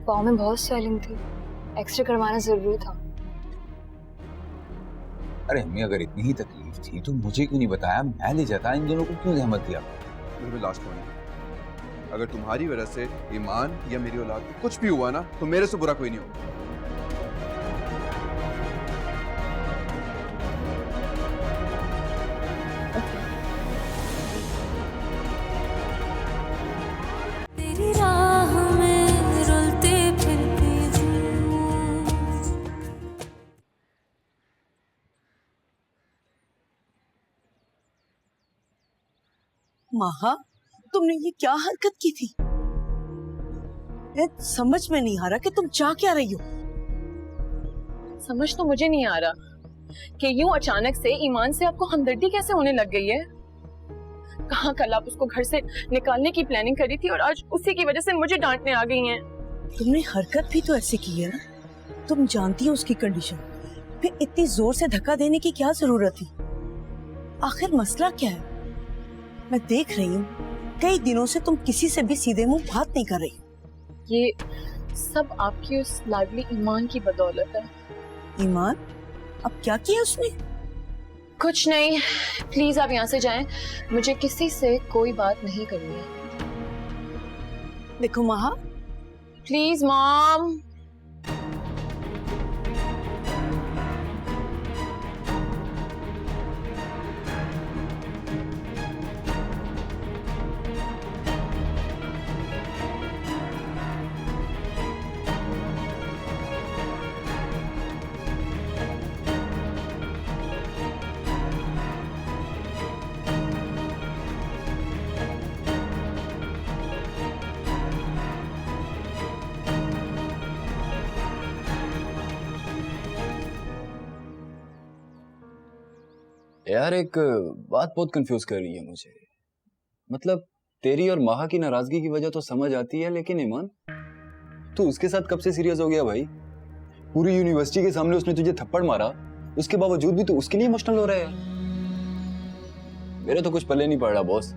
पाँव में बहुत स्वेलिंग थी, एक्सरे करवाना जरूरी था। अरे अम्मी, अगर इतनी ही तकलीफ थी तो मुझे क्यों नहीं बताया? मैं ले जाता। इन दोनों को क्यों जहमत दिया? लास्ट पॉइंट, अगर तुम्हारी वजह से ईमान या मेरी औलाद को कुछ भी हुआ ना, तो मेरे से बुरा कोई नहीं होगा। माहा, तुमने ये क्या हरकत की थी? समझ में नहीं आ रहा कि तुम चाह क्या रही हो। समझ तो मुझे नहीं आ रहा कि यूं अचानक से ईमान से आपको हमदर्दी कैसे होने लग गई है। कहाँ कल आप उसको घर से निकालने की प्लानिंग करी थी और आज उसी की वजह से मुझे डांटने आ गई हैं। तुमने हरकत भी तो ऐसे की है ना। तुम जानती हो उसकी कंडीशन, फिर इतनी जोर से धक्का देने की क्या जरूरत थी? आखिर मसला क्या है? मैं देख रही हूँ कई दिनों से तुम किसी से भी सीधे मुंह बात नहीं कर रही। ये सब आपकी उस लाडली ईमान की बदौलत है। ईमान? अब क्या किया उसने? कुछ नहीं, प्लीज आप यहाँ से जाएं, मुझे किसी से कोई बात नहीं करनी है। देखो माहा, प्लीज मॉम। यार एक बात बहुत कंफ्यूज कर रही है मुझे। मतलब तेरी और माहा की नाराजगी की वजह तो समझ आती है, लेकिन ईमान तू उसके साथ कब से सीरियस हो गया भाई? पूरी यूनिवर्सिटी के सामने उसने तुझे थप्पड़ मारा, उसके बावजूद भी तू उसके लिए इमोशनल हो रहा है। मेरे तो कुछ पल्ले नहीं पड़ रहा बॉस।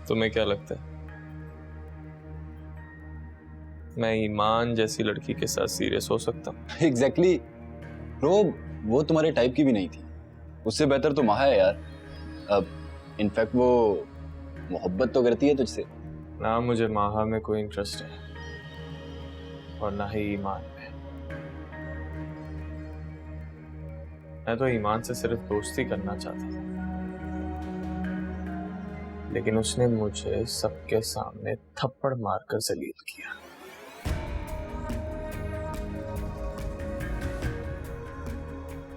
तुम्हें क्या लगता है मैं ईमान जैसी लड़की के साथ सीरियस हो सकता हूँ? एग्जैक्टली ब्रो, वो तुम्हारे टाइप की भी नहीं थी। उससे बेहतर तो माहा है यार। अब इनफैक्ट वो मोहब्बत तो करती है तुझसे। ना मुझे माहा में कोई इंटरेस्ट है और ना ही ईमान में। मैं तो ईमान से सिर्फ दोस्ती करना चाहता था, लेकिन उसने मुझे सबके सामने थप्पड़ मारकर जलील किया।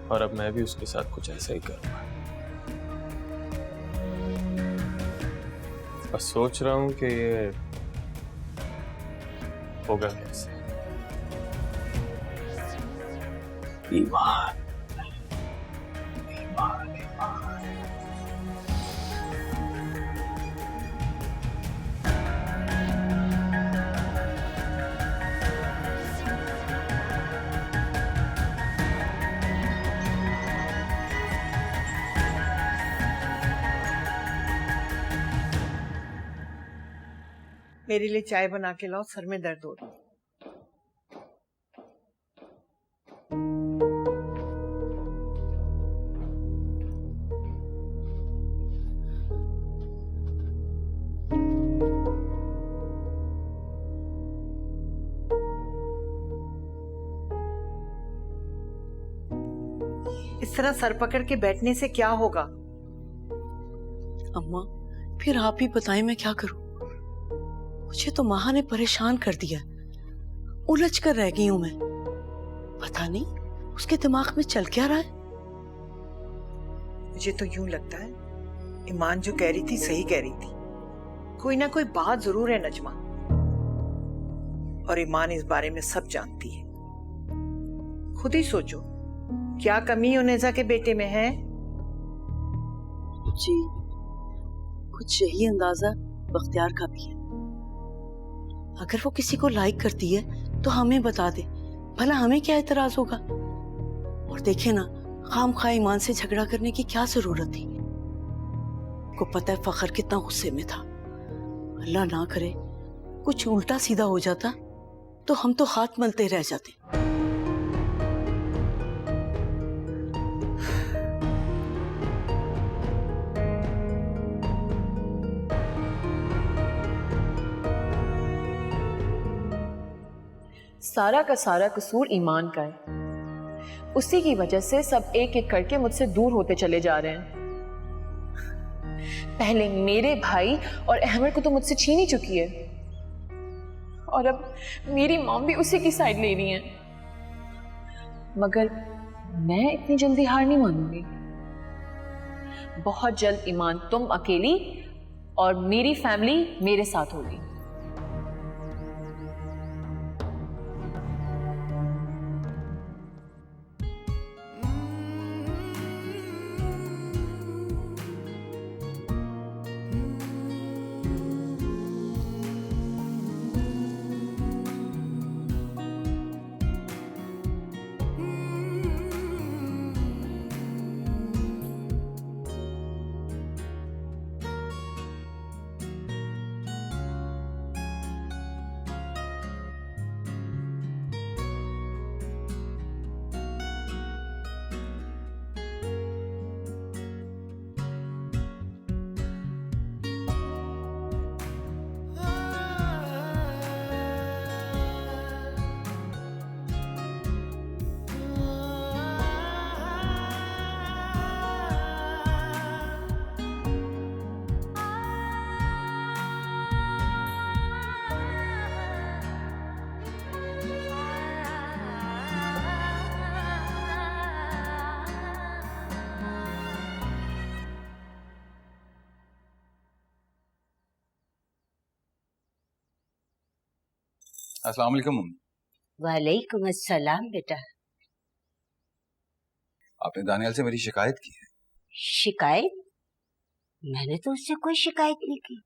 और अब मैं भी उसके साथ कुछ ऐसा ही करूंगा। बस सोच रहा हूं कि ये होगा कैसे। ईमान, ईमान, ईमान। मेरे लिए चाय बना के लाओ, सर में दर्द हो रहा है। इस तरह सर पकड़ के बैठने से क्या होगा? अम्मा, फिर आप ही बताएं मैं क्या करूं? मुझे तो माहा ने परेशान कर दिया, उलझ कर रह गई हूं मैं। पता नहीं उसके दिमाग में चल क्या रहा है। मुझे तो यूं लगता है ईमान जो कह रही थी सही कह रही थी। कोई ना कोई बात जरूर है नजमा, और ईमान इस बारे में सब जानती है। खुद ही सोचो क्या कमी उनेजा के बेटे में है। जी, कुछ यही अंदाजा बख्तियार का भी है। अगर वो किसी को लाइक करती है तो हमें बता दे, भला हमें क्या एतराज होगा। और देखे ना, खामखा ईमान से झगड़ा करने की क्या जरूरत थी। को पता है फखर कितना गुस्से में था। अल्लाह ना करे कुछ उल्टा सीधा हो जाता तो हम तो हाथ मलते रह जाते। सारा का सारा कसूर ईमान का है। उसी की वजह से सब एक एक करके मुझसे दूर होते चले जा रहे हैं। पहले मेरे भाई और अहमद को तो मुझसे छीन ही चुकी है, और अब मेरी मॉम भी उसी की साइड ले रही हैं। मगर मैं इतनी जल्दी हार नहीं मानूंगी। बहुत जल्द ईमान तुम अकेली और मेरी फैमिली मेरे साथ होगी। अस्सलाम वालेकुम मम्मी। वालेकुम अस्सलाम बेटा। आपने दानियाल से मेरी शिकायत की है। शिकायत? मैंने तो उससे कोई शिकायत नहीं की।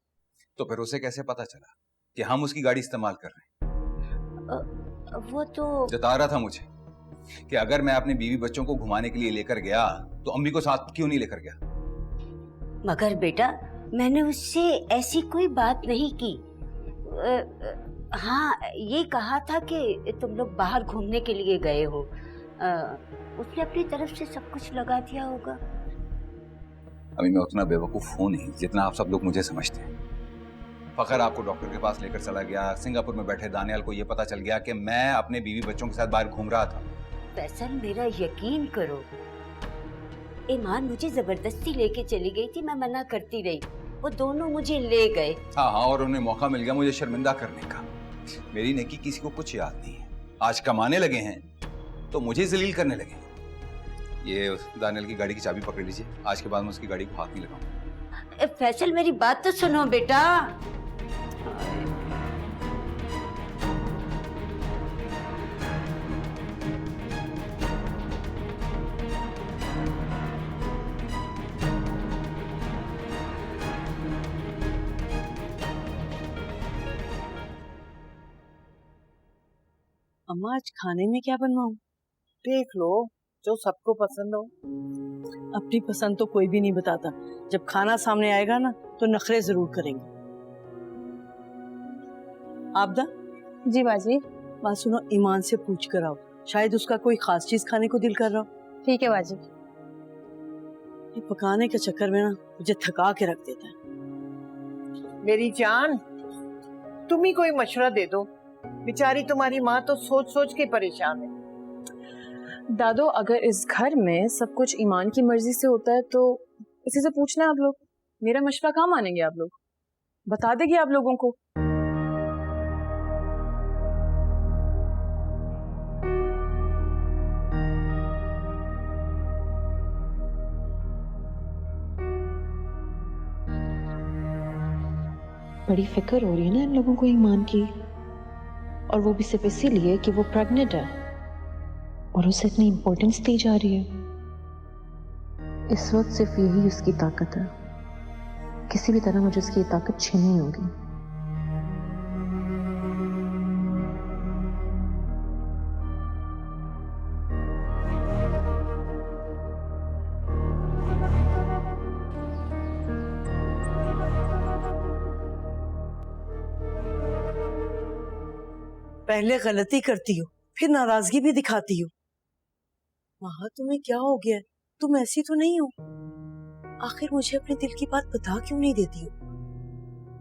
तो फिर उसे कैसे पता चला कि हम उसकी गाड़ी इस्तेमाल कर रहे हैं? वो तो जता रहा था मुझे कि अगर मैं अपने बीवी बच्चों को घुमाने के लिए लेकर गया तो अम्मी को साथ क्यों नहीं लेकर गया। मगर बेटा मैंने उससे ऐसी कोई बात नहीं की। हाँ ये कहा था कि तुम लोग बाहर घूमने के लिए गए हो। उसने अपनी तरफ से सब कुछ लगा दिया होगा। अभी मैं उतना बेवकूफ हूं नहीं जितना आप सब लोग मुझे समझते हैं। फखर आपको डॉक्टर के पास लेकर चला गया। सिंगापुर में बैठे दानियाल को यह पता चल गया कि मैं अपने बीवी बच्चों के साथ बाहर घूम रहा था। फैसल मेरा यकीन करो, ईमान मुझे जबरदस्ती लेके चली गई थी। मैं मना करती रही, वो दोनों मुझे ले गए। हाँ हाँ, और उन्हें मौका मिल गया मुझे शर्मिंदा करने का। मेरी नेकी किसी को कुछ याद नहीं है। आज कमाने लगे हैं तो मुझे जलील करने लगे हैं। ये दानियाल की गाड़ी की चाबी पकड़ लीजिए। आज के बाद मैं उसकी गाड़ी को हाथ नहीं लगाऊंगा। फैसल मेरी बात तो सुनो बेटा। अम्मा आज खाने में क्या बनवाऊं? देख लो जो सबको पसंद हो। अपनी पसंद तो कोई भी नहीं बताता। जब खाना सामने आएगा ना तो नखरे जरूर करेंगे। आपदा जी बाजी। बात सुनो, ईमान से पूछ कर आओ, शायद उसका कोई खास चीज खाने को दिल कर रहा हो। ठीक है बाजी। ये पकाने के चक्कर में ना मुझे थका के रख देता है। मेरी जान तुम ही कोई मशवरा दे दो। बेचारी तुम्हारी माँ तो सोच सोच के परेशान है। दादो अगर इस घर में सब कुछ ईमान की मर्जी से होता है तो इसी से पूछना है आप लोग। मेरा मशवरा कहाँ मानेंगे आप लोग? बता देगी आप लोगों को। बड़ी फिक्र हो रही है ना इन लोगों को ईमान की, और वो भी सिर्फ इसीलिए कि वो प्रेग्नेंट है और उसे इतनी इंपॉर्टेंस दी जा रही है। इस वक्त सिर्फ यही उसकी ताकत है। किसी भी तरह मुझे उसकी ताकत छीननी होगी। पहले गलती करती हो, फिर नाराजगी भी दिखाती हो। माँ तुम्हें क्या हो गया? तुम ऐसी तो नहीं हो। आखिर मुझे अपने दिल की बात बता क्यों नहीं देती हो?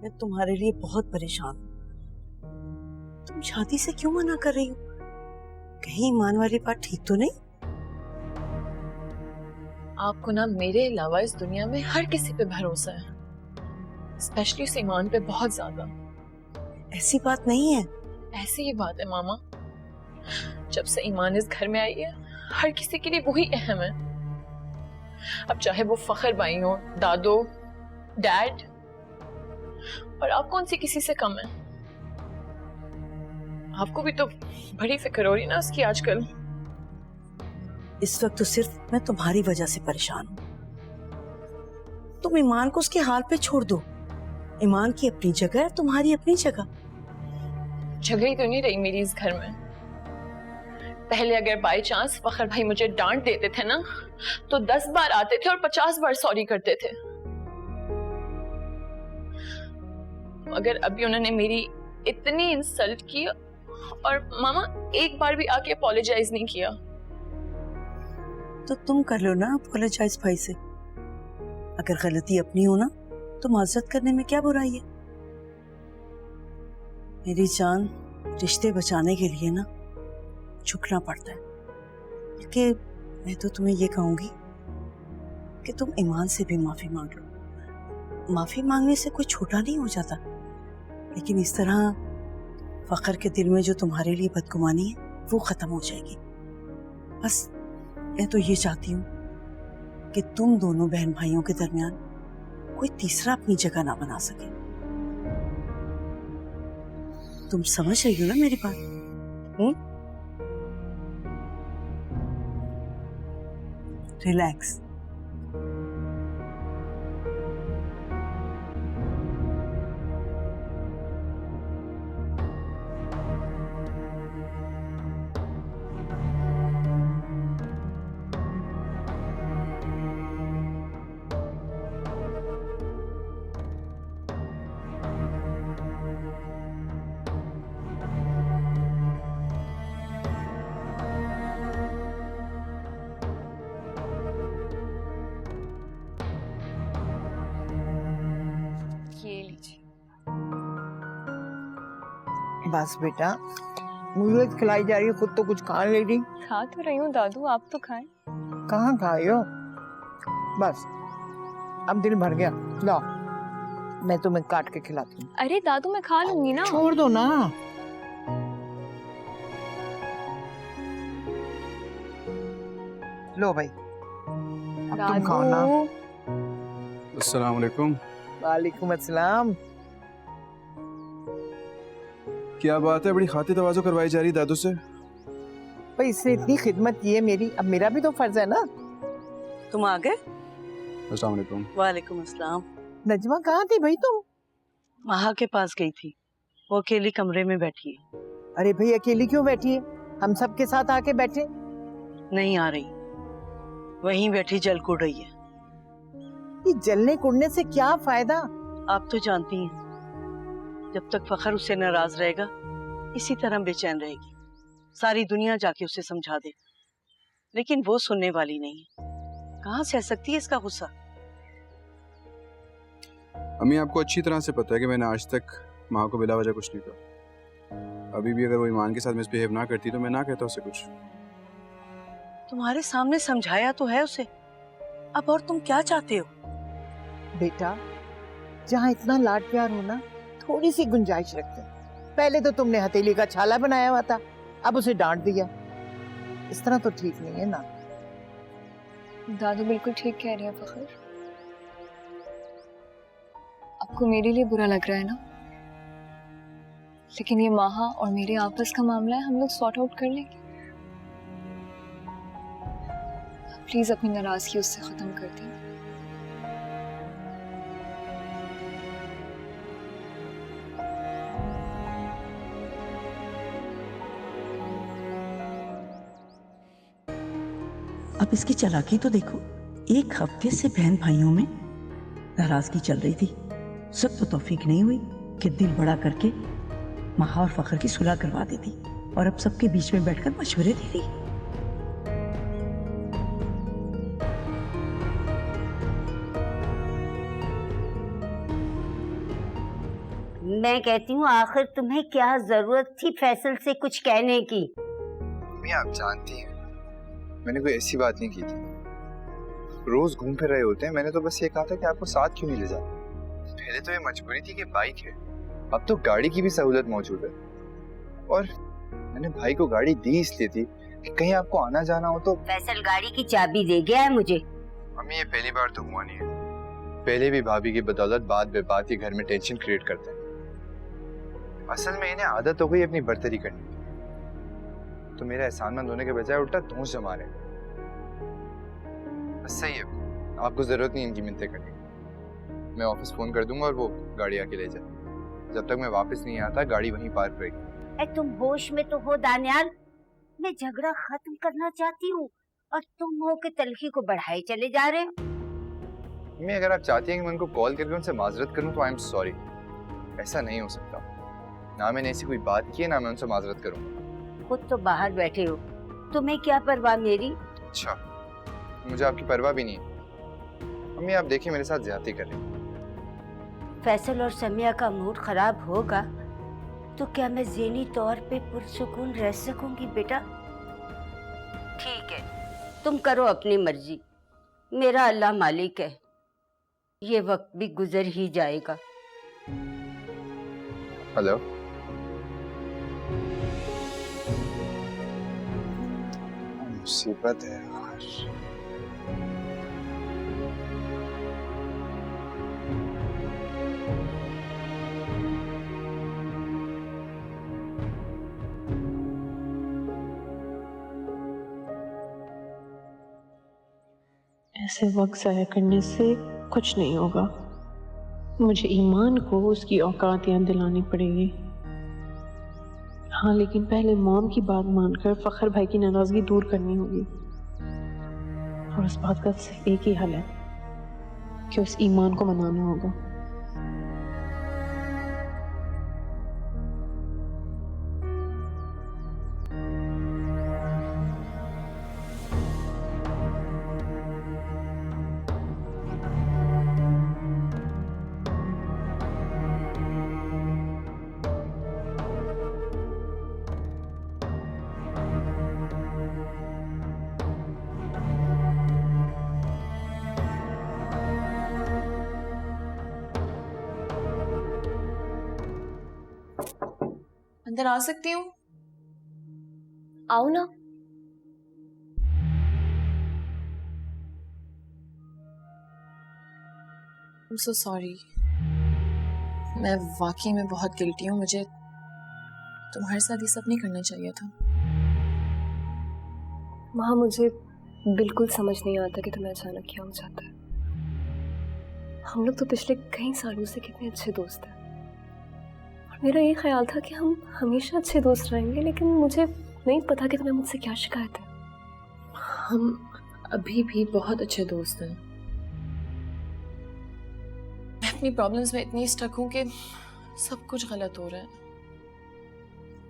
मैं तुम्हारे लिए बहुत परेशान हूँ। तुम शादी से क्यों मना कर रही हो? कहीं ईमान वाली बात ठीक तो नहीं? आपको ना मेरे अलावा इस दुनिया में हर किसी पे भरोसा है, स्पेशली उस ईमान पे बहुत ज्यादा। ऐसी बात नहीं है। ऐसी ही बात है मामा। जब से ईमान इस घर में आई है, हर किसी के लिए वही अहम है। अब चाहे वो फखर भाई हो, दादो, डैड, और आप कौन सी किसी से कम है? आपको भी तो बड़ी फिक्र हो रही ना उसकी आजकल। इस वक्त तो सिर्फ मैं तुम्हारी वजह से परेशान हूँ। तुम ईमान को उसके हाल पे छोड़ दो। ईमान की अपनी जगह है, तुम्हारी अपनी जगह। जगह ही तो नहीं रही मेरी इस घर में। पहले अगर बाय चांस फखर भाई मुझे डांट देते थे ना, तो 10 बार आते थे और 50 बार सॉरी करते थे। अगर अभी उन्होंने मेरी इतनी इंसल्ट की और मामा एक बार भी आके अपोलोजाइज नहीं किया। तो तुम कर लो ना अपोलोजाइज भाई से। अगर गलती अपनी हो ना, तो माजरत करने में क्या बुराई है? मेरी जान, रिश्ते बचाने के लिए ना झुकना पड़ता है। बल्कि मैं तो तुम्हें ये कहूंगी कि तुम ईमान से भी माफी मांग लो। माफी मांगने से कोई छोटा नहीं हो जाता, लेकिन इस तरह फखर के दिल में जो तुम्हारे लिए बदगुमानी है वो खत्म हो जाएगी। बस मैं तो ये चाहती हूँ कि तुम दोनों बहन भाइयों के दरमियान कोई तीसरा अपनी जगह ना बना सके। तुम समझ रही हो ना मेरी बात? रिलैक्स। बस बेटा, मुझे खिलाई जा रही है, खुद तो कुछ खा ले रही। खा तो रही हूँ दादू, आप तो खाएं। कहाँ खाए हो? बस अब दिल भर गया। लो मैं तुम्हें काट के खिलाती हूँ। अरे दादू मैं खा लूंगी ना। छोड़ दो ना। लो भाई, अब तुम खाओ ना। अस्सलाम वालेकुम। वालेकुम अस्सलाम। क्या बात है, बड़ी खातिर तवाज़ो करवाई जा रही दादू से? भाई इससे इतनी खिदमत की है मेरी, अब मेरा भी तो फर्ज है ना। तुम आ गए? अस्सलाम वालेकुम। वालेकुम अस्सलाम। नजमा कहाँ थी भाई तुम? महा के पास गई थी, वो अकेली कमरे में बैठी है। अरे भाई अकेली क्यों बैठी है? हम सब के साथ आके बैठे। नहीं आ रही, वहीं बैठी जल कुड़ रही है। ये जलने कुड़ने से क्या फायदा? आप तो जानती हैं, जब तक फखर उससे नाराज रहेगा इसी तरह बेचैन रहेगी। सारी दुनिया जाके उसे समझा दे, लेकिन वो सुनने वाली नहीं है। कहाँ सह सकती है इसका गुस्सा? अम्मी आपको अच्छी तरह से पता है कि मैंने आज तक माँ को बिला वजह कुछ नहीं कहा। अभी भी अगर वो ईमान के साथ मिसबिहेव ना करती तो मैं ना कहता उसे कुछ। तुम्हारे सामने समझाया तो है उसे, अब और तुम क्या चाहते हो? बेटा जहाँ इतना लाड प्यार हो ना, थोड़ी सी गुंजाइश रखते हैं। पहले तो तुमने हथेली का छाला बनाया हुआ था, अब उसे डांट दिया। इस तरह तो ठीक नहीं है ना। दादू बिल्कुल ठीक कह रहे हैं फखर। आपको मेरे लिए बुरा लग रहा है ना, लेकिन ये माहा और मेरे आपस का मामला है, हम लोग सॉर्ट आउट कर लेंगे। प्लीज अपनी नाराजगी उससे खत्म कर दें। अब इसकी चालाकी तो देखो, एक हफ्ते से बहन भाइयों में नाराजगी चल रही थी। सब तो तौफीक नहीं हुई कि दिल बड़ा करके महा और फखर की सुलह करवा देती और अब सबके बीच में बैठकर मशवरे दे रही। मैं कहती हूँ आखिर तुम्हें क्या जरूरत थी फैसल से कुछ कहने की? मम्मी आप जानती हैं मैंने कोई ऐसी बात नहीं की थी। रोज घूम फिर रहे होते हैं, मैंने तो बस ये कहा था कि आपको साथ क्यों नहीं ले जाते। पहले तो ये मजबूरी थी कि बाइक है, अब तो गाड़ी की भी सहूलत मौजूद है। और मैंने भाई को गाड़ी दी इसलिए थी कि कहीं आपको आना जाना हो तो। फैसल गाड़ी की चाबी दे गया है मुझे। मम्मी ये पहली बार तो हुआ नहीं है, पहले भी भाभी की बदौलत बात बेबात ही घर में टेंशन क्रिएट करते हैं। असल में इन्हें आदत हो गई अपनी बर्तरी करने की, तो मेरा एहसानमंद होने के बजाय उल्टा धौंस जमा रहे हैं। बस सही है, आपको जरूरत नहीं इनकी मिन्नतें करने की। मैं ऑफिस फोन कर दूंगा और वो गाड़ी आके ले जाए। जब तक मैं वापस नहीं आता गाड़ी वहीं पार्क रहेगी। तुम होश में तो हो दानियाल? मैं झगड़ा खत्म करना चाहती हूँ और तुम हो के तलखी को बढ़ाए चले जा रहे हो। मम्मी अगर आप चाहती हैं कि मैं उनको कॉल करके उनसे माजरत करूं तो आई एम सॉरी, ऐसा नहीं हो सकता। ना मैंने ऐसी कोई बात की है ना मैं उनसे माजरत करूंगा। खुद तो बाहर बैठे हो, तुम्हें क्या परवाह मेरी? अच्छा, मुझे आपकी परवाह भी नहीं है। मम्मी आप देखिए मेरे साथ ज्यादती कर रही हैं। फैसल और समिया का मूड खराब होगा तो क्या मैं ज़हनी तौर पे पुरसुकून रह सकूंगी बेटा? ठीक है, तुम करो अपनी मर्जी, मेरा अल्लाह मालिक है, ये वक्त भी गुजर ही जाएगा। हेलो, मुसीबत है यार। ऐसे वक्त ज़ाया करने से कुछ नहीं होगा। मुझे ईमान को उसकी औकात याद दिलानी पड़ेगी। हाँ, लेकिन पहले मॉम की बात मानकर फखर भाई की नाराजगी दूर करनी होगी। और उस बात का सिर्फ एक ही हल है कि उस ईमान को मनाना होगा। अंदर आ सकती हूँ? आओ ना। I'm so sorry. मैं वाकई में बहुत गिल्टी हूँ। मुझे तुम्हारे साथ ये सब नहीं करना चाहिए था। वहाँ मुझे बिल्कुल समझ नहीं आता कि तुम्हें अचानक क्या हो जाता है। हम लोग तो पिछले कई सालों से कितने अच्छे दोस्त हैं और मेरा ये ख्याल था कि हम हमेशा अच्छे दोस्त रहेंगे, लेकिन मुझे नहीं पता कि तुम्हें मुझसे क्या शिकायत है। हम अभी भी बहुत अच्छे दोस्त हैं। मैं अपनी प्रॉब्लम्स में इतनी स्टक हूँ कि सब कुछ गलत हो रहा है।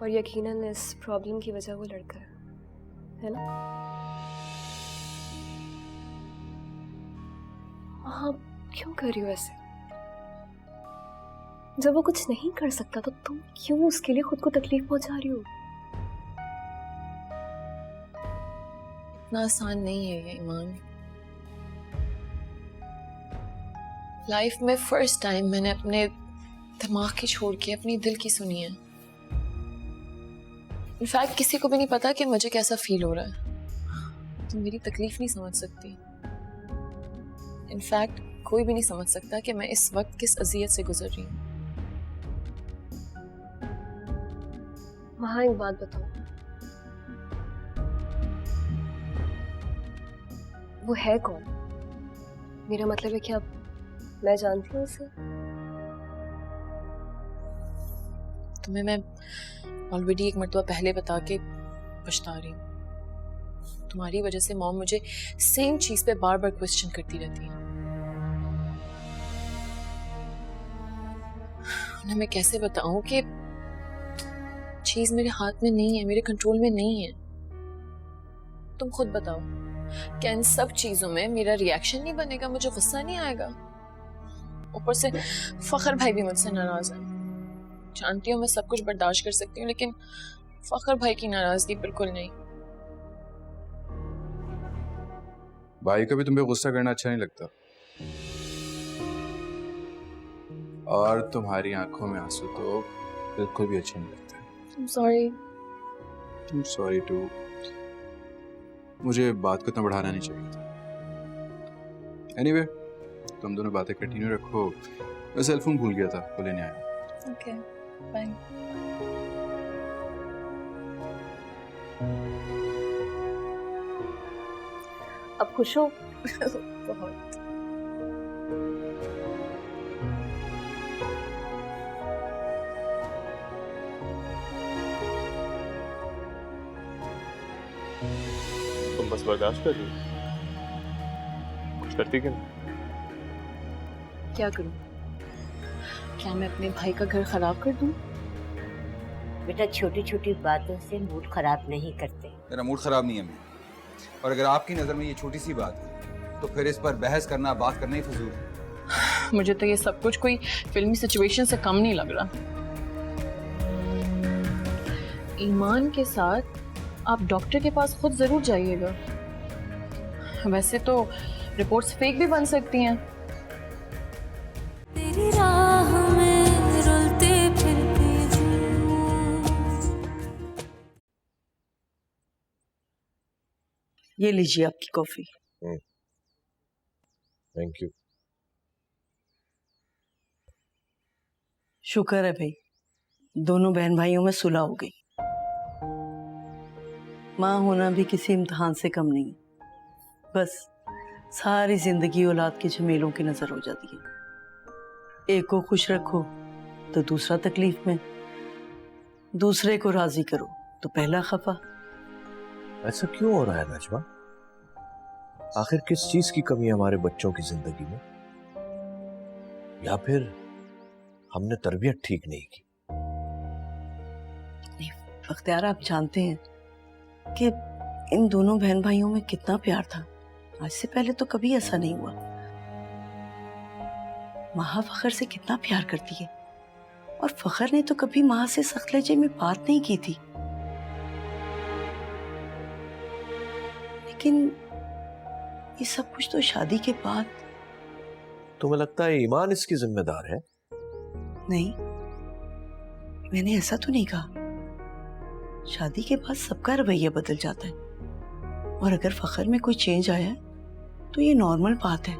और यकीनन इस प्रॉब्लम की वजह वो लड़का है ना? हाँ, क्यों कर रही हो ऐसे? जब वो कुछ नहीं कर सकता तो तुम क्यों उसके लिए खुद को तकलीफ पहुंचा रही हो? इतना आसान नहीं है ये ईमान। लाइफ में फर्स्ट टाइम मैंने अपने दिमाग की छोड़ के अपनी दिल की सुनी है। इनफैक्ट किसी को भी नहीं पता कि मुझे कैसा फील हो रहा है। तुम मेरी तकलीफ नहीं समझ सकती। इनफैक्ट कोई भी नहीं समझ सकता कि मैं इस वक्त किस अजियत से गुजर रही हूँ। वहाँ एक बात बताओ, वो है कौन? मेरा मतलब है कि अब मैं जानती हूँ उसे। तुम्हें मैं ऑलरेडी एक मरतबा पहले बता के पछता रही हूँ। तुम्हारी वजह से मॉम मुझे सेम चीज पे बार बार क्वेश्चन करती रहती है। उन्हें मैं कैसे बताऊं कि चीज मेरे हाथ में नहीं है, मेरे कंट्रोल में नहीं है। तुम खुद बताओ, क्या इन सब चीजों में मेरा रिएक्शन नहीं बनेगा, मुझे गुस्सा नहीं आएगा? ऊपर से फखर भाई भी मुझसे नाराज है। जानती हूँ मैं सब कुछ बर्दाश्त कर सकती हूँ, लेकिन फखर भाई की नाराजगी बिल्कुल नहीं। भाई का भी तुम्हें गुस्सा करना अच्छा नहीं लगता, और तुम्हारी आंखों में आंसू तो बिल्कुल भी अच्छे नहीं लगते। I'm sorry। I'm sorry too। मुझे बात को इतना बढ़ाना नहीं चाहिए था। Anyway, तुम दोनों बातें कंटिन्यू रखो, मैं सेल फोन भूल गया था, वो लेने आया। Okay, bye. अब खुश हो? बहुत। तुम बस बर्दाश्त कर रही हो, कुछ करती क्यों? क्या करूं? क्या मैं अपने भाई का घर खराब कर दूं? बेटा छोटी छोटी बातों से मूड खराब नहीं करते। मेरा मूड खराब नहीं है मैं, और अगर आपकी नजर में ये छोटी सी बात है तो फिर इस पर बहस करना, बात करना ही फजूल है। मुझे तो ये सब कुछ कोई फिल्मी सिचुएशन से कम नहीं लग रहा। ईमान के साथ आप डॉक्टर के पास खुद जरूर जाइएगा। वैसे तो रिपोर्ट्स फेक भी बन सकती हैं। तेरी राह में रुलते फिरते ये लीजिए आपकी कॉफी। Thank you. शुक्र है भाई, दोनों बहन भाइयों में सुलह हो गई। माँ होना भी किसी इम्तिहान से कम नहीं है। बस सारी जिंदगी औलाद के झमेलों की नजर हो जाती है। एक को खुश रखो तो दूसरा तकलीफ में, दूसरे को राजी करो तो पहला खफा। ऐसा क्यों हो रहा है नजमा? आखिर किस चीज की कमी है हमारे बच्चों की जिंदगी में? या फिर हमने तरबियत ठीक नहीं की? बख्तियार, आप जानते हैं कि इन दोनों बहन भाइयों में कितना प्यार था। आज से पहले तो कभी ऐसा नहीं हुआ। माँ फखर से कितना प्यार करती है, और फखर ने तो कभी माँ से सख्त लहजे में बात नहीं की थी। लेकिन ये सब कुछ तो शादी के बाद। तुम्हें लगता है ईमान इसकी जिम्मेदार है? नहीं, मैंने ऐसा तो नहीं कहा। शादी के बाद सबका रवैया बदल जाता है, और अगर फखर में कोई चेंज आया तो ये नॉर्मल बात है।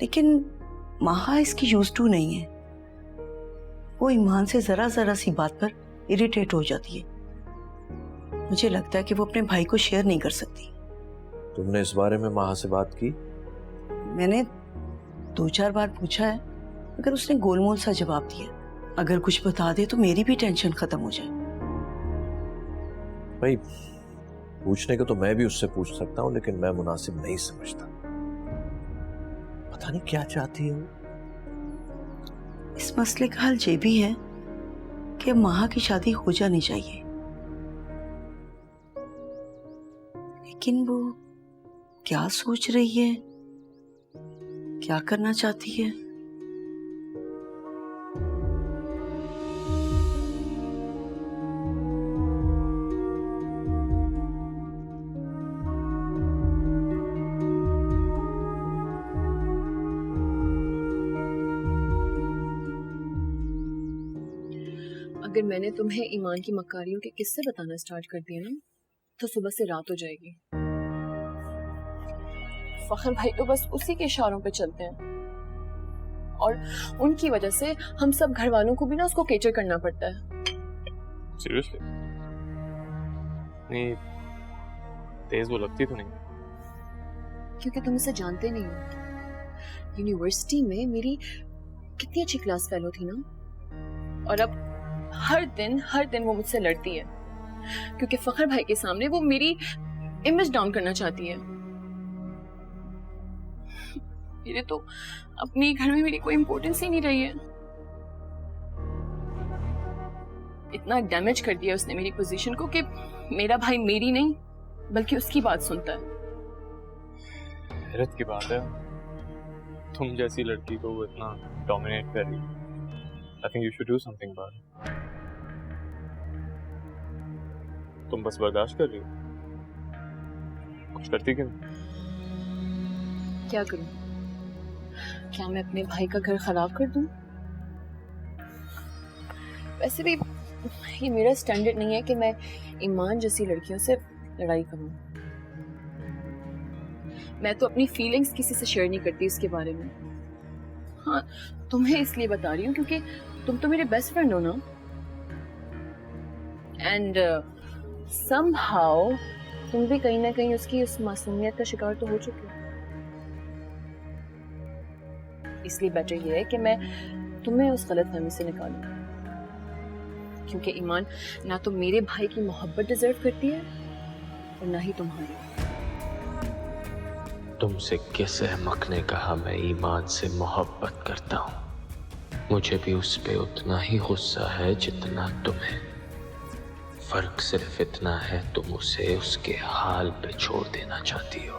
लेकिन माहा इसकी यूज टू नहीं है। वो ईमान से जरा जरा सी बात पर इरिटेट हो जाती है। मुझे लगता है कि वो अपने भाई को शेयर नहीं कर सकती। तुमने इस बारे में माहा से बात की? मैंने 2-4 बार पूछा है, मगर उसने गोलमोल सा जवाब दिया। अगर कुछ बता दे तो मेरी भी टेंशन खत्म हो जाए। भाई, पूछने को तो मैं भी उससे पूछ सकता हूँ, लेकिन मैं मुनासिब नहीं समझता। पता नहीं क्या चाहती है। इस मसले का हल ये भी है कि अब माहा की शादी हो जानी चाहिए, लेकिन वो क्या सोच रही है, क्या करना चाहती है? अगर मैंने तुम्हें ईमान की मकारियों के किस्से बताना स्टार्ट कर दिया ना, तो सुबह से रात हो जाएगी। फखर भाई तो बस उसी के इशारों पे चलते हैं, और उनकी वजह से हम सब घर वालों को भी ना उसको केटर करना पड़ता है। सीरियसली? नहीं, तेज वो लगती तो नहीं? क्योंकि तुम इसे जानते नहीं हो। यूनिवर्सिटी में मेरी कितनी अच्छी क्लास फेलो थी ना, और अब हर दिन वो मुझसे लड़ती है, क्योंकि फखर भाई के सामने वो मेरी इमेज डाउन करना चाहती है। मेरे तो अपने घर में मेरी कोई इंपॉर्टेंस ही नहीं रही है। इतना डैमेज कर दिया उसने मेरी पोजीशन को कि मेरा भाई मेरी नहीं बल्कि उसकी बात सुनता है। हैरत की बात है, तुम जैसी लड़की को वो इतना डोमिनेट कर रही है। I think you should do something about it. तुम बस बर्दाश्त कर रही हो, कुछ करती क्यों? क्या करूं? क्या मैं अपने भाई का घर खराब कर दूं? वैसे भी ये मेरा स्टैंडर्ड नहीं है कि मैं ईमान जैसी लड़कियों से लड़ाई करूं। मैं तो अपनी फीलिंग्स किसी से शेयर नहीं करती इसके बारे में। हाँ, तुम्हें इसलिए बता रही हूँ क्योंकि तुम तो मेरे बेस्ट फ्रेंड हो ना। एंड समहाउ तुम भी कहीं ना कहीं उसकी उस मासूमियत का शिकार तो हो चुके हो। इसलिए बेटर ये है कि मैं तुम्हें उस गलतफहमी से निकालूं, क्योंकि ईमान ना तो मेरे भाई की मोहब्बत डिजर्व करती है और ना ही तुम्हारी। तुमसे किस अहमक ने कहा मैं ईमान से मोहब्बत करता हूँ? मुझे भी उस पे उतना ही गुस्सा है जितना तुम्हें। फर्क सिर्फ इतना है, तुम उसे उसके हाल पे छोड़ देना चाहती हो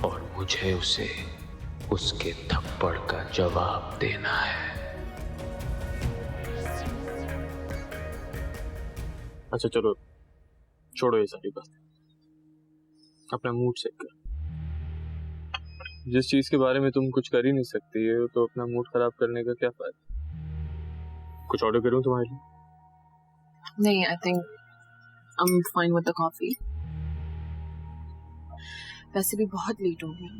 और मुझे उसे उसके थप्पड़ का जवाब देना है। अच्छा चलो छोड़ो ये सारी बात, अपना मूड सेट कर। जिस चीज के बारे में तुम कुछ कर ही नहीं सकती है तो अपना मूड खराब करने का क्या फायदा? कुछ ऑर्डर करूं तुम्हारे लिए? नहीं, I think I am fine with the coffee. वैसे भी बहुत लेट हो गया।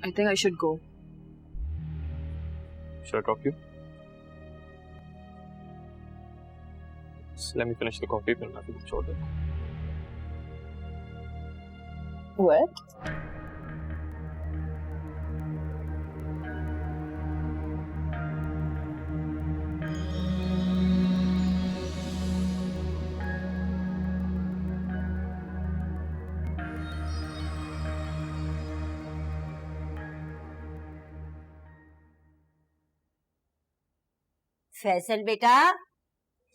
I think I should go. Should I talk to you? Let me finish the coffee, फिर मैं आपको कुछ ऑर्डर दूँ। What? फैसल बेटा,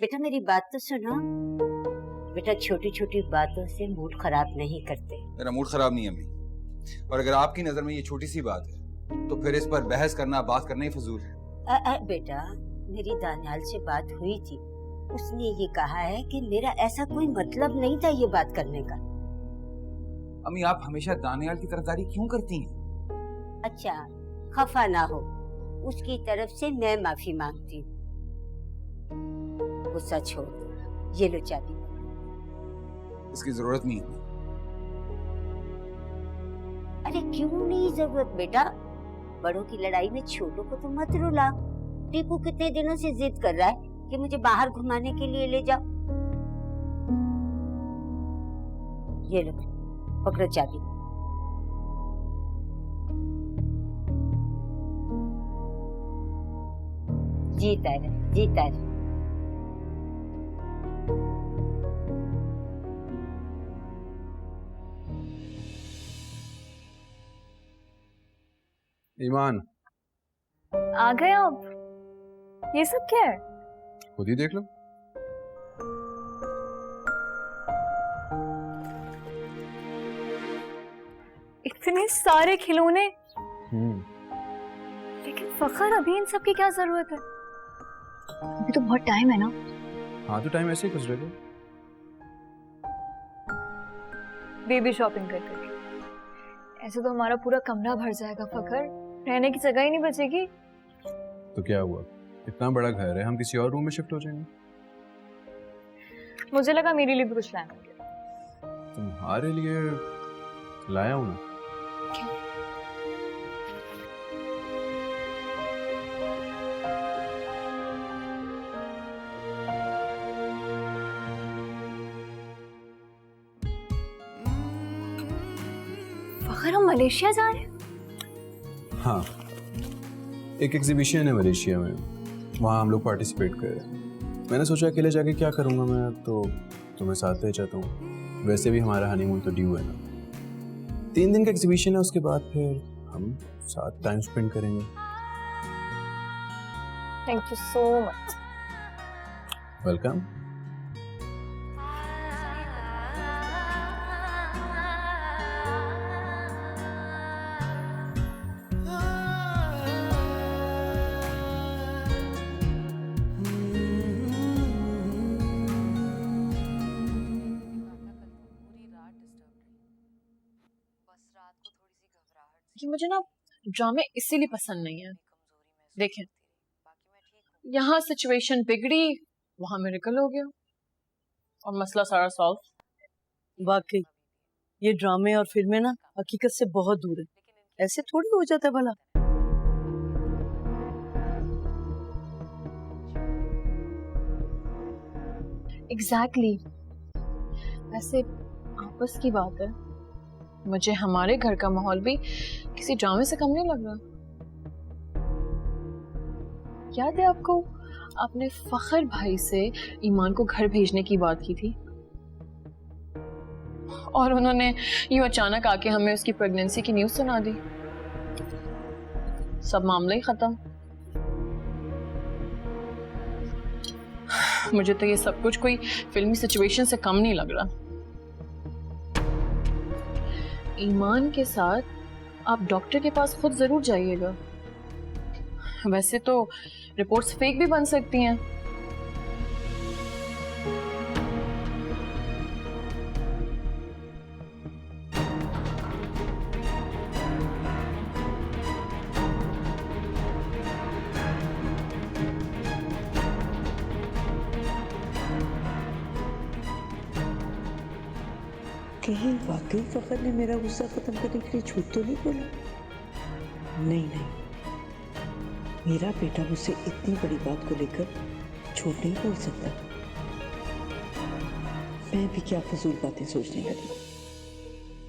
बेटा मेरी बात तो सुनो। बेटा छोटी छोटी बातों से मूड खराब नहीं करते। मेरा मूड खराब नहीं है अम्मी, और अगर आपकी नजर में ये छोटी सी बात है तो फिर इस पर बहस करना, बात करना ही फजूल है। बेटा मेरी दानियाल से बात हुई थी, उसने ये कहा है कि मेरा ऐसा कोई मतलब नहीं था ये बात करने का। अम्मी आप हमेशा दानियाल की तरफदारी क्यों करती हैं? अच्छा खफा ना हो, उसकी तरफ से मैं माफी मांगती हूँ। गुस्सा छोड़ दो, ये लो चाबी। इसकी जरूरत नहीं है। अरे क्यों नहीं जरूरत बेटा, बड़ों की लड़ाई में छोटों को तो मत रुलाओ। टीपू कितने दिनों से जिद कर रहा है कि मुझे बाहर घुमाने के लिए ले जाओ। ये लो पकड़ो चाबी। जीता है, जीता है। ईमान आ गए आप? ये सब क्या है? खुद ही देख लो। इतने सारे खिलौने, लेकिन फखर अभी इन सब की क्या जरूरत है? अभी तो बहुत टाइम है ना। हाँ तो टाइम ऐसे ही गुजरेगा। बेबी शॉपिंग कर करके ऐसे तो हमारा पूरा कमरा भर जाएगा फखर, रहने की जगह ही नहीं बचेगी। तो क्या हुआ, इतना बड़ा घर है, हम किसी और रूम में शिफ्ट हो जाएंगे। मुझे लगा मेरे लिए भी कुछ लाना होगा। तुम्हारे लिए लाया हूं ना। फखर हम मलेशिया जा रहे हैं? हाँ, एक एग्जीबिशन है मलेशिया में, वहाँ हम लोग पार्टिसिपेट कर रहे हैं। मैंने सोचा अकेले जाके क्या करूँगा मैं, तो तुम्हें साथ ले जाता हूँ। वैसे भी हमारा हनीमून तो ड्यू है ना। 3 दिन का एग्जीबिशन है, उसके बाद फिर हम साथ टाइम स्पेंड करेंगे। Thank you so much. Welcome. कि मुझे ना ड्रामे इसीलिए पसंद नहीं है। देखें, यहाँ सिचुएशन बिगड़ी, वहां मिरेकल हो गया और मसला सारा सॉल्व। वाकई ये ड्रामे और फिल्में ना हकीकत से बहुत दूर है, ऐसे थोड़ी हो जाता है भला। एग्जैक्टली वैसे आपस की बात है, मुझे हमारे घर का माहौल भी किसी ड्रामे से कम नहीं लग रहा। याद है आपको, आपने फखर भाई से ईमान को घर भेजने की बात की थी और उन्होंने यूं अचानक आके हमें उसकी प्रेगनेंसी की न्यूज़ सुना दी। सब मामला ही खत्म। मुझे तो ये सब कुछ कोई फिल्मी सिचुएशन से कम नहीं लग रहा। ईमान के साथ आप डॉक्टर के पास खुद जरूर जाइएगा। वैसे तो रिपोर्ट्स फेक भी बन सकती हैं। कहीं वाकई फखर ने मेरा गुस्सा खत्म करने के लिए झूठ तो नहीं बोला? नहीं नहीं, मेरा बेटा मुझसे इतनी बड़ी बात को लेकर झूठ नहीं बोल सकता। मैं भी क्या फजूल बातें सोचने लगी।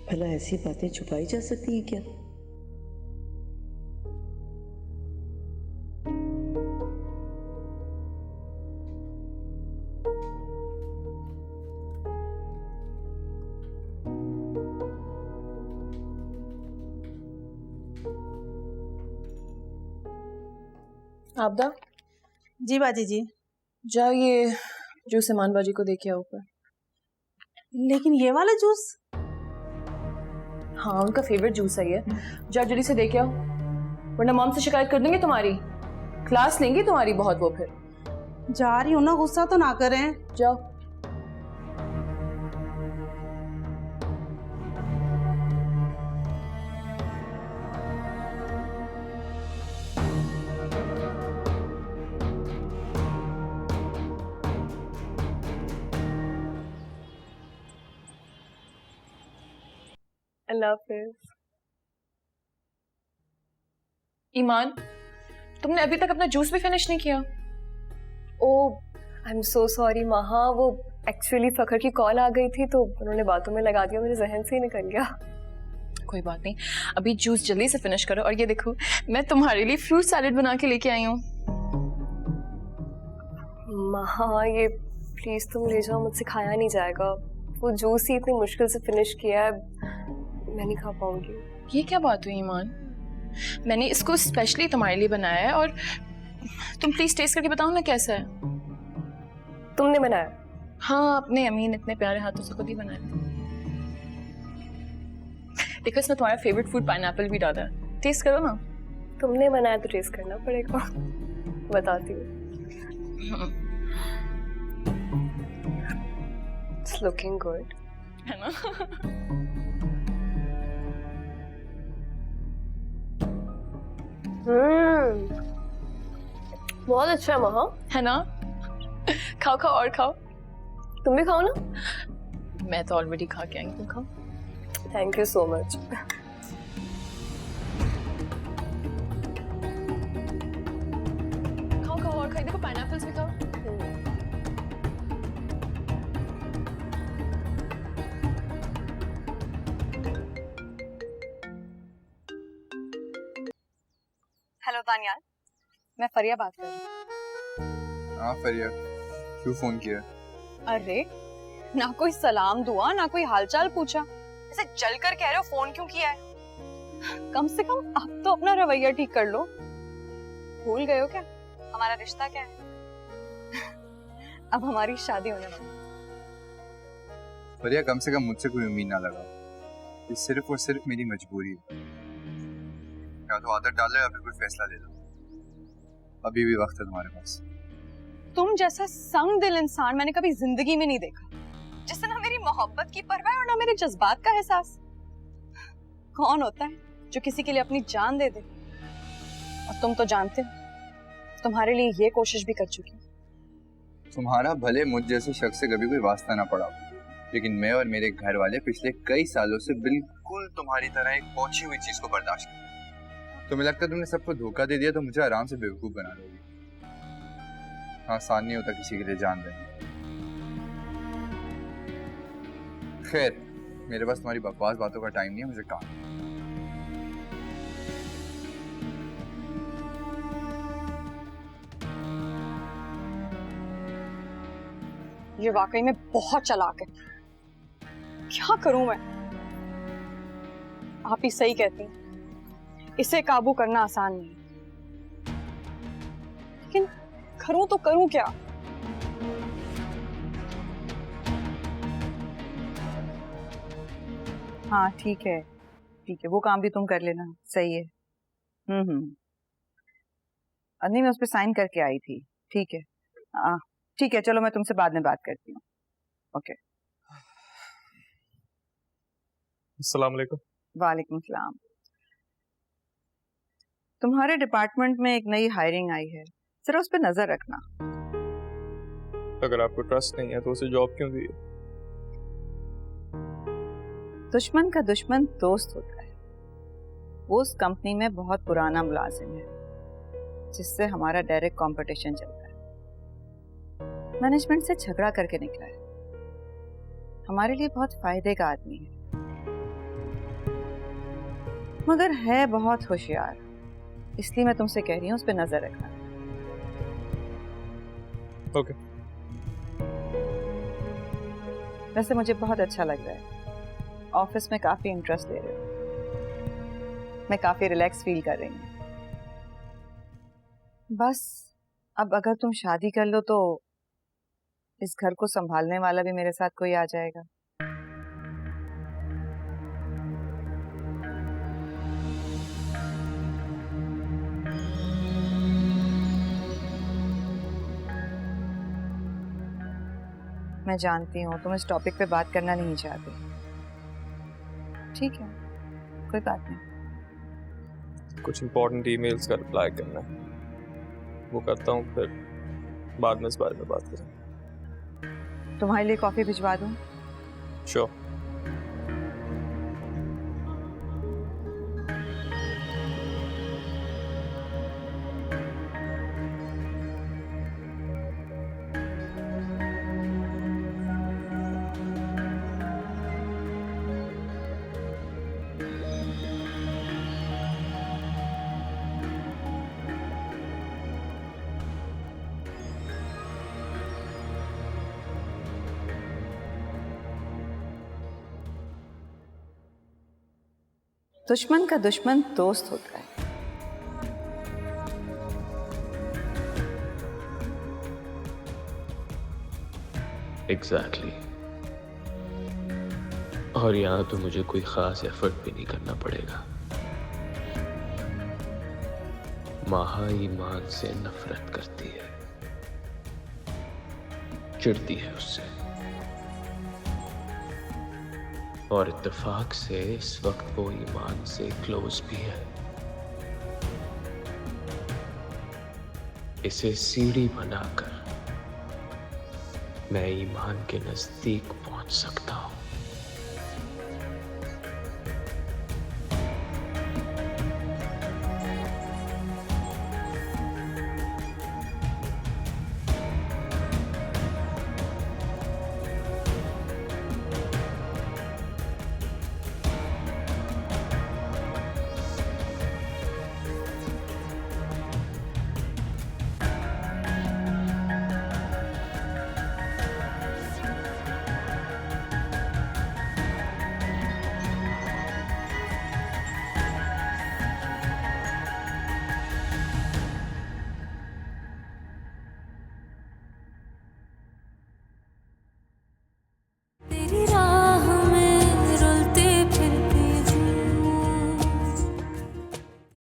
भला ऐसी बातें छुपाई जा सकती हैं क्या? आपदा जी बाजी जी। जाओ ये जूस ईमान बाजी को देके आओ ऊपर। लेकिन ये वाला जूस? हाँ, उनका फेवरेट जूस है ये। जाओ जल्दी से देके आओ, वरना मॉम से शिकायत कर देंगे तुम्हारी। क्लास लेंगी तुम्हारी बहुत वो फिर। जा रही हूँ ना, गुस्सा तो ना करें। जाओ। अल्लाह हाफिज़। ईमान, तुमने अभी तक अपना जूस भी फिनिश नहीं किया? ओह, आई एम सो सॉरी महा, वो एक्चुअली फखर की कॉल आ गई थी तो उन्होंने बातों में लगा दिया, मेरे जहन से ही निकल गया। कोई बात नहीं, अभी जूस जल्दी से फिनिश करो। और ये देखो, मैं तुम्हारे लिए फ्रूट सैलेड बना के लेके आई हूँ। महा, ये प्लीज तुम ले जाओ, मुझसे खाया नहीं जाएगा। वो जूस ही इतनी मुश्किल से फिनिश किया है, मैं नहीं खा पाऊंगी। ये क्या बात हुई ईमान? मैंने इसको स्पेशली तुम्हारे लिए बनाया है और तुम प्लीज टेस्ट करके बताओ ना कैसा है। तुमने बनाया? हाँ, अपने अमीन इतने प्यारे हाथों से खुद ही बनाया। देखो, इसमें तुम्हारा फेवरेट फूड पाइनएप्पल भी डाला है, टेस्ट करो ना। तुमने बनाया तो टेस्ट करना पड़ेगा। बताती हूँ। It's looking good, है ना? बहुत अच्छा है महा, है ना? खाओ खाओ और खाओ। तुम भी खाओ ना। मैं तो ऑलरेडी खा के आई हूँ, तुम खाओ। Thank you so much. खाओ खाओ और खाओ। देखो पाइनएप्पल्स भी खाओ। हेलो दानियाल, मैं फरिया बात कर रही हूँ। हाँ फरिया, क्यों फोन किया? अरे ना कोई सलाम दुआ, ना कोई हालचाल पूछा, ऐसे जल कर कह रहे हो फोन क्यों किया है? कम से कम अब तो अपना रवैया ठीक कर लो। भूल गए हो क्या हमारा रिश्ता क्या है? अब हमारी शादी होने वाली। फरिया, कम से कम मुझसे कोई उम्मीद ना लगाओ, ये सिर्फ और सिर्फ मेरी मजबूरी है। या तो आदत डालो या फिर कोई फैसला ले लो। अभी भी वक्त है तुम्हारे पास। तुम जैसा संग दिल इंसान मैंने कभी जिंदगी में नहीं देखा, जिससे ना मेरी मोहब्बत की परवाह और ना मेरे जज्बात का एहसास। कौन होता है जो किसी के लिए अपनी जान दे दे। और तुम तो जानते हो तुम्हारे लिए ये कोशिश भी कर चुकी हूँ। तुम्हारा भले मुझ जैसे शख्स से कभी कोई वास्ता ना पड़ा, लेकिन मैं और मेरे घर वाले पिछले कई सालों से बिल्कुल तुम्हारी तरह एक पहुंची हुई चीज को बर्दाश्त करते हैं। तुम्हें लगता है तुमने सबको धोखा दे दिया तो मुझे आराम से बेवकूफ बना लोगी। आसान नहीं होता किसी के लिए जान देना। खैर, मेरे पास तुम्हारी बकवास बातों का टाइम नहीं है, मुझे काम है। ये वाकई में बहुत चालाक है। क्या करूं मैं? आप ही सही कहती हैं, इसे काबू करना आसान नहीं, लेकिन करूं तो करूं क्या? हाँ ठीक है, वो काम भी तुम कर लेना, सही है। नहीं, मैं उस पर साइन करके आई थी। ठीक है, ठीक है, चलो मैं तुमसे बाद में बात करती हूँ। ओके। अस्सलाम वालेकुम। वालेकुम सलाम। तुम्हारे डिपार्टमेंट में एक नई हायरिंग आई है, जरा उस पर नजर रखना। अगर आपको ट्रस्ट नहीं है तो उसे जॉब क्यों दी? दुश्मन का दुश्मन दोस्त होता है। वो उस कंपनी में बहुत पुराना मुलाजिम है, जिससे हमारा डायरेक्ट कंपटीशन चलता है। मैनेजमेंट से झगड़ा करके निकला है। हमारे लिए बहुत फायदे का आदमी है, मगर है बहुत होशियार। इसलिए मैं तुमसे कह रही हूँ उस पर नजर रखना। ओके। वैसे मुझे बहुत अच्छा लग रहा है, ऑफिस में काफी इंटरेस्ट ले रहे हो। मैं काफी रिलैक्स फील कर रही हूँ। बस अब अगर तुम शादी कर लो तो इस घर को संभालने वाला भी मेरे साथ कोई आ जाएगा। मैं जानती हूँ तुम इस टॉपिक पे बात करना नहीं चाहते। ठीक है, कोई बात नहीं। कुछ इंपॉर्टेंट ईमेल्स का रिप्लाई करना है, वो करता हूँ, फिर बाद में इस बारे में बात करें। तुम्हारे लिए कॉफी भिजवा दूँ? श्योर। दुश्मन का दुश्मन दोस्त होता है। एग्जैक्टली। और यहाँ तो मुझे कोई खास एफर्ट भी नहीं करना पड़ेगा। माहा ईमान से नफरत करती है, चिढ़ती है उससे, और इत्तेफाक से इस वक्त वो ईमान से क्लोज भी है। इसे सीढ़ी बनाकर मैं ईमान के नजदीक पहुंच सकता हूं।